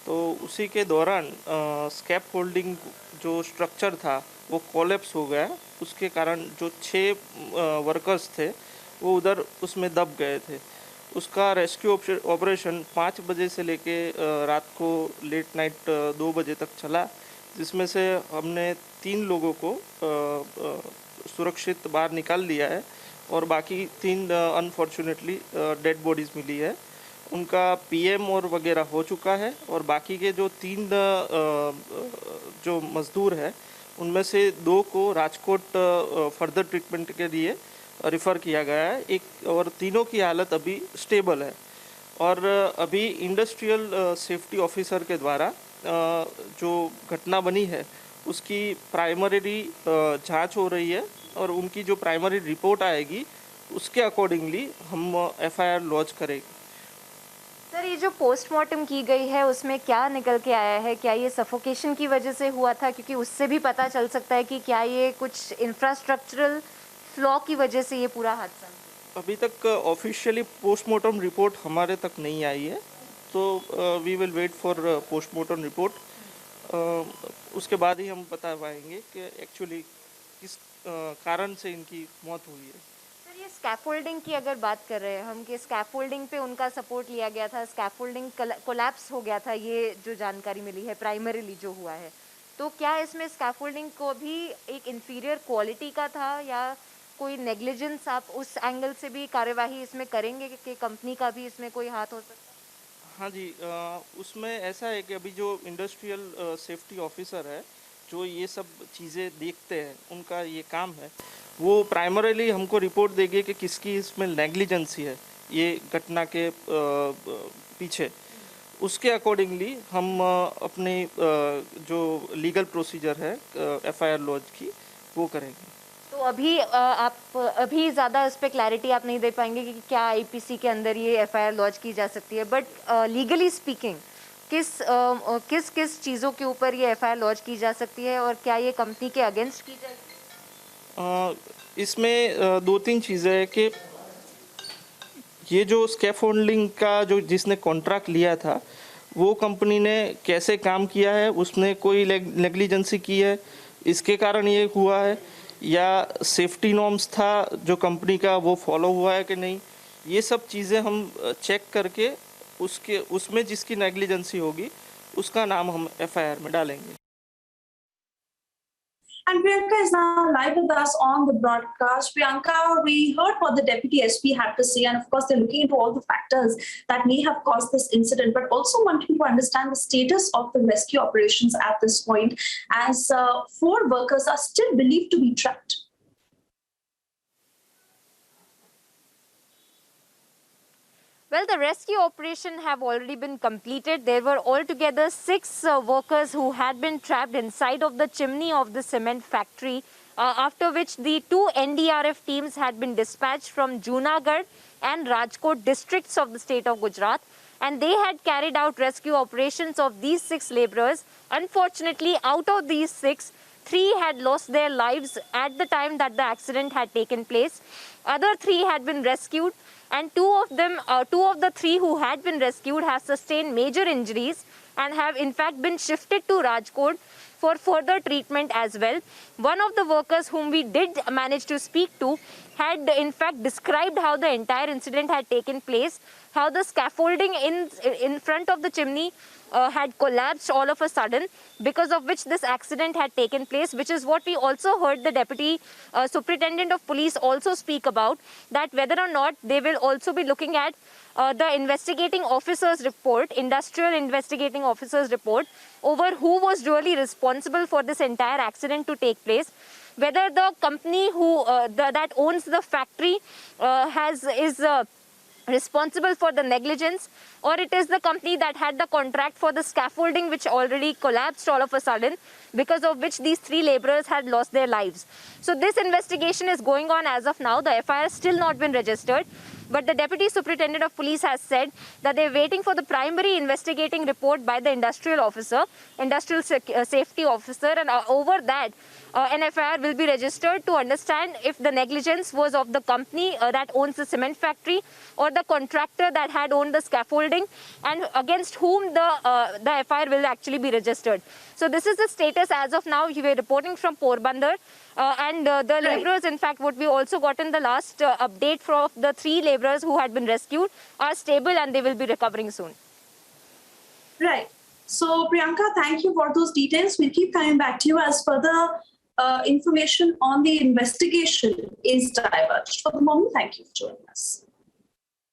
तो उसी के दौरान स्कैप होल्डिंग जो स्ट्रक्चर था वो कोलैप्स हो गया। उसके कारण जो 6 वर्कर्स थे वो उधर उसमें दब गए थे। उसका रेस्क्यू ऑपरेशन 5 बजे से लेके रात को लेट नाइट 2 बजे तक चला, जिसमें से हमने 3 लोगों को सुरक्षित बाहर निकाल लिया है और बाकी 3 अनफॉर्चुनेटली डेड बॉडीज़ मिली है। उनका पीएम और वगैरह हो चुका है और बाकी के जो 3 जो मज़दूर हैं उनमें से 2 को राजकोट फर्दर ट्रीटमेंट के लिए रिफ़र किया गया है। एक और तीनों की हालत अभी स्टेबल है। और अभी इंडस्ट्रियल सेफ्टी ऑफिसर के द्वारा जो घटना बनी है उसकी प्राइमरी जांच हो रही है और उनकी जो प्राइमरी रिपोर्ट आएगी उसके अकॉर्डिंगली हम एफआईआर लॉन्च करेंगे। सर, ये जो पोस्टमार्टम की गई है उसमें क्या निकल के आया है? क्या ये सफोकेशन की वजह से हुआ था? क्योंकि उससे भी पता चल सकता है कि क्या ये कुछ इंफ्रास्ट्रक्चरल फ्लॉ की वजह से ये पूरा हादसा। अभी तक ऑफिशियली पोस्टमार्टम रिपोर्ट हमारे तक नहीं आई है, तो we will wait for postmortem report. उसके बाद ही हम बता पाएंगे कि एक्चुअली किस कारण से इनकी मौत हुई है। सर, ये स्कैफोल्डिंग की अगर बात कर रहे हैं हम कि स्कैफोल्डिंग पे उनका सपोर्ट लिया गया था, स्कैफोल्डिंग कोलैप्स हो गया था, ये जो जानकारी मिली है प्राइमरीली जो हुआ है, तो क्या इसमें स्कैफोल्डिंग को भी एक इंफीरियर क्वालिटी का था या कोई नेग्लिजेंस? आप उस एंगल से भी कार्यवाही इसमें करेंगे कि कंपनी का भी इसमें कोई हाथ हो सकता है? हाँ जी, उसमें ऐसा है कि अभी जो इंडस्ट्रियल सेफ्टी ऑफिसर है जो ये सब चीज़ें देखते हैं, उनका ये काम है, वो प्राइमरीली हमको रिपोर्ट देंगे कि किसकी इसमें नेग्लिजेंसी है ये घटना के पीछे। उसके अकॉर्डिंगली हम अपने जो लीगल प्रोसीजर है एफआईआर लॉन्च की वो करेंगे। तो अभी आप अभी ज़्यादा इस पर क्लैरिटी आप नहीं दे पाएंगे कि क्या आईपीसी के अंदर ये एफआईआर लॉन्च की जा सकती है, बट लीगली स्पीकिंग किस किस चीज़ों के ऊपर ये एफआईआर लॉन्च की जा सकती है और क्या ये कंपनी के अगेंस्ट की जाएगी? इसमें 2-3 चीज़ें हैं कि ये जो स्कैफोल्डिंग का जो जिसने कॉन्ट्रैक्ट लिया था वो कंपनी ने कैसे काम किया है, उसने कोई नेग्लिजेंसी की है इसके कारण ये हुआ है, या सेफ्टी नॉर्म्स था जो कंपनी का वो फॉलो हुआ है कि नहीं, ये सब चीज़ें हम चेक करके उसमें जिसकी नेग्लिजेंसी होगी उसका नाम हम एफआईआर में डालेंगे। And Priyanka is now live with us on the broadcast. Priyanka, we heard what the Deputy SP had to say, and of course, they're looking into all the factors that may have caused this incident, but also wanting to understand the status of the rescue operations at this point, as 4 workers are still believed to be trapped. Well, the rescue operation have already been completed. There were altogether 6 workers who had been trapped inside of the chimney of the cement factory, after which the 2 NDRF teams had been dispatched from Junagadh and Rajkot districts of the state of Gujarat, and they had carried out rescue operations of these 6 laborers. Unfortunately, out of these 6, 3 had lost their lives at the time that the accident had taken place. Other 3 had been rescued, and 2 of the 3 who had been rescued have sustained major injuries and have in fact been shifted to Rajkot for further treatment as well. One of the workers whom we did manage to speak to had in fact described how the entire incident had taken place, how the scaffolding in front of the chimney had collapsed all of a sudden, because of which this accident had taken place, which is what we also heard the Deputy Superintendent of Police also speak about, that whether or not they will also be looking at the investigating officer's report, industrial investigating officer's report, over who was really responsible for this entire accident to take place, whether the company who that owns the factory is responsible for the negligence, or it is the company that had the contract for the scaffolding which already collapsed all of a sudden, because of which these 3 laborers had lost their lives. So this investigation is going on as of now. The FIR has still not been registered, but the Deputy Superintendent of Police has said that they're waiting for the primary investigating report by the industrial officer, industrial safety officer, and over that an FIR will be registered to understand if the negligence was of the company that owns the cement factory or the contractor that had owned the scaffolding, and against whom the FIR will actually be registered. So this is the status as of now. We were reporting from Porbandar, and the labourers, in fact, what we also got in the last update from the 3 labourers who had been rescued are stable and they will be recovering soon. Right. So, Priyanka, thank you for those details. We'll keep coming back to you as further information on the investigation is diverged. For the moment, thank you for joining us.